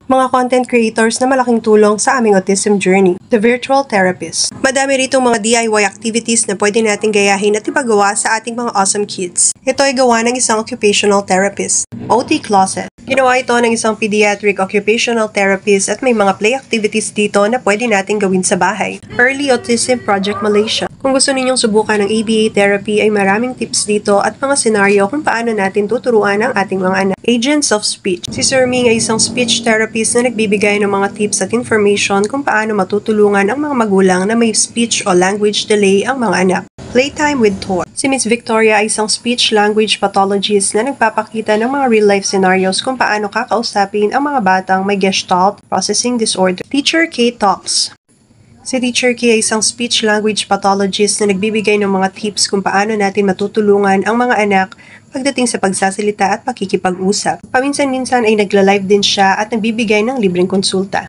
mga content creators na malaking tulong sa aming autism journey. The Virtual Therapist. Madami rito mga DIY activities na pwede natin gayahin at ipagawa sa ating mga awesome kids. Ito ay gawa ng isang occupational therapist. OT Closet. Ginawa ito ng isang pediatric occupational therapist at may mga play activities dito na pwede natin gawin sa bahay. Early Autism Project Malaysia. Kung gusto ninyong subukan ng ABA therapy ay maraming tips dito at mga senaryo kung paano natin tuturuan ang ating mga anak. Agents of Speech. Si Sir Ming ay isang speech therapist na nagbibigay ng mga tips at information kung paano matutulungan ang mga magulang na may speech o language delay ang mga anak. Playtime with Tor. Si Miss Victoria ay isang speech language pathologist na nagpapakita ng mga real-life scenarios kung paano kakausapin ang mga batang may Gestalt processing disorder. Teacher K Talks. Si Teacher K ay isang speech language pathologist na nagbibigay ng mga tips kung paano natin matutulungan ang mga anak pagdating sa pagsasalita at pakikipag-usap. Paminsan-minsan ay nagla-live din siya at nagbibigay ng libreng konsulta.